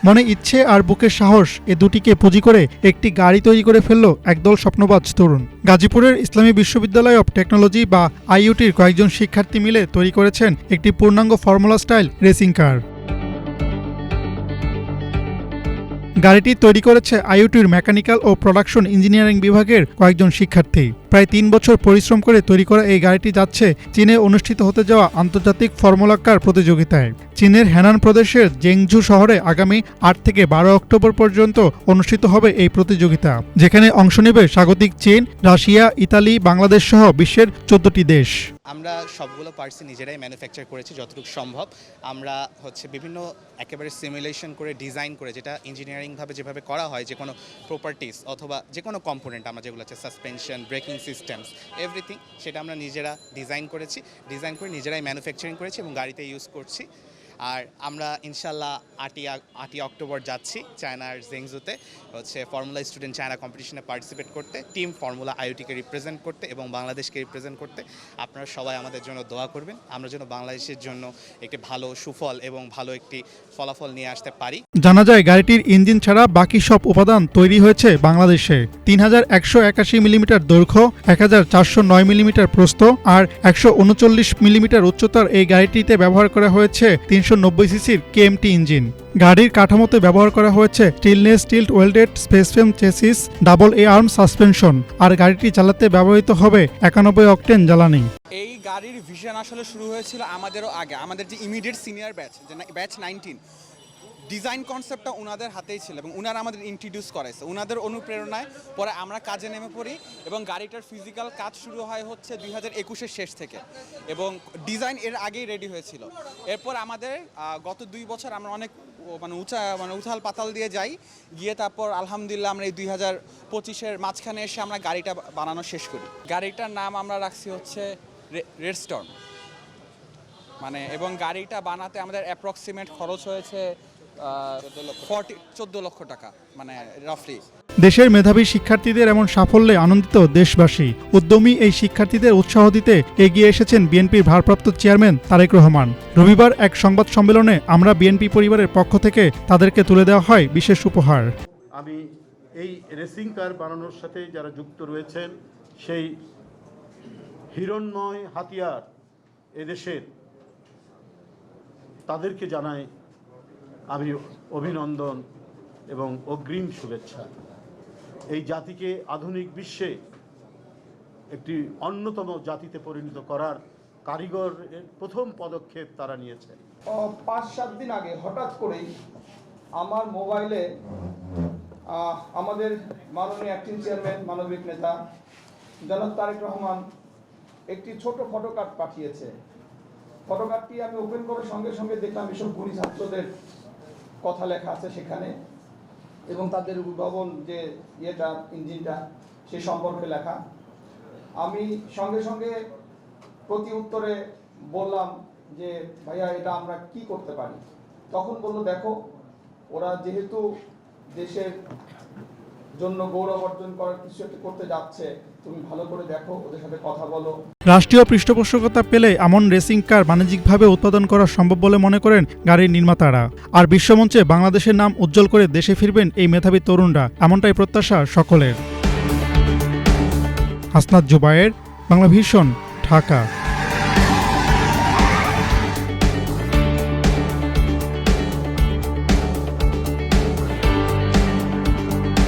মনে ইচ্ছে আর বুকের সাহস এ দুটিকে পুঁজি করে একটি গাড়ি তৈরি করে ফেলল একদল স্বপ্নবাজ তরুণ। গাজীপুরের ইসলামী বিশ্ববিদ্যালয় অব টেকনোলজি বা আইইউটির কয়েকজন শিক্ষার্থী মিলে তৈরি করেছেন একটি পূর্ণাঙ্গ ফর্মুলা স্টাইল রেসিং কার। গাড়িটি তৈরি করেছে আইইউটির মেকানিক্যাল ও প্রোডাকশন ইঞ্জিনিয়ারিং বিভাগের কয়েকজন শিক্ষার্থী। প্রায় ৩ বছর পরিশ্রম করে তৈরি করা এই গাড়িটি যাচ্ছে চীনে অনুষ্ঠিত হতে যাওয়া আন্তর্জাতিক ফর্মুলা কার প্রতিযোগিতায়। চীনের হেনান প্রদেশের জেংঝু শহরে আগামী ৮ থেকে ১২ অক্টোবর পর্যন্ত অনুষ্ঠিত হবে এই প্রতিযোগিতা, যেখানে অংশ নেবে স্বাগতিক চীন, রাশিয়া, ইতালি, বাংলাদেশ সহ বিশ্বের ১৪টি দেশ। আমরা সবগুলো পার্টসই নিজেরাই ম্যানুফ্যাকচার করেছি যতটুকু সম্ভব। আমরা বিভিন্ন একেবারে সিমুলেশন করে ডিজাইন করে, যেটা ইঞ্জিনিয়ারিংভাবে যেভাবে করা হয়, যে কোনো প্রপার্টিস অথবা যে কোনো কম্পোনেন্ট আমরা যেগুলো আছে সাসপেনশন, ব্রেকিং সিস্টেমস, এভরিথিং, সেটা আমরা নিজেরা ডিজাইন করে নিজেরাই ম্যানুফ্যাকচারিং করেছি এবং গাড়িতে ইউজ করছি। আর আমরা ইনশাল্লাহ ৮ই অক্টোবর যাচ্ছি চায়নার জেংজুতে ফর্মুলা স্টুডেন্ট চায়না কম্পিটিশনে পার্টিসিপেট করতে, টিম ফর্মুলা আইইউটিকে রিপ্রেজেন্ট করতে এবং বাংলাদেশকে রিপ্রেজেন্ট করতে। আপনারা সবাই আমাদের জন্য দোয়া করবেন, আমরা যেন বাংলাদেশের জন্য একটি ভালো সুফল এবং ভালো একটি ফলাফল নিয়ে আসতে পারি। জানা যায় গাড়িটির ইঞ্জিন ছাড়া বাকি সব উপাদান তৈরি হয়েছে বাংলাদেশে। ৩১৮১ মিলিমিটার দৈর্ঘ্য, ১৪০৯ মিলিমিটার প্রস্থ আর ১৩৯ মিলিমিটার উচ্চতার এই গাড়িটিতে ব্যবহার করা হয়েছে ৩৯০ সিসির কেএমটি ইঞ্জিন। গাড়ির কাঠামোতে ব্যবহার করা হয়েছে stainless steel welded spaceframe chassis, double A arm suspension আর গাড়িটি চালাতে ব্যবহৃত হবে ৯১ অকটেন জ্বালানি। এই গাড়ির ভিশন আসলে শুরু হয়েছিল আমাদেরও আগে, আমাদের যে ইমিডিয়েট সিনিয়র ব্যাচ 19, ডিজাইন কনসেপ্টটা ওনাদের হাতেই ছিল এবং ওনারা আমাদের ইন্ট্রোডিউস করেছে। ওনাদের অনুপ্রেরণায় পরে আমরা কাজে নেমে পড়ি এবং গাড়িটার ফিজিক্যাল কাজ শুরু হয় 2021-এর শেষ থেকে এবং ডিজাইন এর আগেই রেডি হয়েছিল। এরপর আমাদের গত 2 বছর আমরা অনেক উথাল পাতাল দিয়ে গিয়ে তারপর আলহামদুলিল্লাহ আমরা এই 2025-এর মাঝখানে এসে আমরা গাড়িটা বানানো শেষ করি। গাড়িটার নাম আমরা রাখছি রেড স্টর্ম এবং গাড়িটা বানাতে আমাদের অ্যাপ্রক্সিমেট খরচ হয়েছে 14 লক্ষ টাকা, রাফলি। দেশের মেধাবী শিক্ষার্থীদের এমন সাফল্যে আনন্দিত দেশবাসী। উদ্যমী এই শিক্ষার্থীদের উৎসাহ দিতে এগিয়ে এসেছেন বিএনপির ভারপ্রাপ্ত চেয়ারম্যান তারেক রহমান। রবিবার এক সংবাদ সম্মেলনে আমরা বিএনপি পরিবারের পক্ষ থেকে তাদেরকে তুলে দেওয়া হয় বিশেষ উপহার। আমি এই রেসিং কার বানানোর সাথে যারা যুক্ত রয়েছেন, সেই হিরণ্ময় হাতিয়ার এদেশের, তাদেরকে জানাই আমি অভিনন্দন এবং অগ্রিম শুভেচ্ছা। এই জাতিকে আধুনিক বিশ্বে একটি অন্যতম জাতিতে পরিণত করার কারিগরের প্রথম পদক্ষেপ তারা নিয়েছে। ৫-৭ দিন আগে হঠাৎ করেই আমার মোবাইলে আমাদের মাননীয় অ্যাক্টিং চেয়ারম্যান, মানবিক নেতা জনাব তারেক রহমান একটি ছোট ফটোকার্ড পাঠিয়েছে। ফটোকার্ডটি আমি ওপেন করে সঙ্গে সঙ্গে দেখলাম এসব গুণী ছাত্রদের কথা লেখা আছে সেখানে এবং তাদের উদ্ভাবন যে ইঞ্জিনটা সে সম্পর্কে লেখা। আমি সঙ্গে সঙ্গে প্রতি উত্তরে বললাম যে ভাইয়া এটা আমরা কি করতে পারি। তখন বলল, দেখো ওরা যেহেতু দেশের জন্য গৌরব অর্জন করার কিছু একটা করতে যাচ্ছে, তুমি ভালো করে দেখো, ওদের সাথে কথা বলো। রাষ্ট্রীয় পৃষ্ঠপোষকতা পেলে এমন রেসিং কার বাণিজ্যিকভাবে উৎপাদন করা সম্ভব বলে মনে করেন গাড়ির নির্মাতারা। আর বিশ্বমঞ্চে বাংলাদেশের নাম উজ্জ্বল করে দেশে ফিরবেন এই মেধাবী তরুণরা, এমনটাই প্রত্যাশা সকলের। হাসনাত জুবায়ের, বাংলাভিশন, ঢাকা।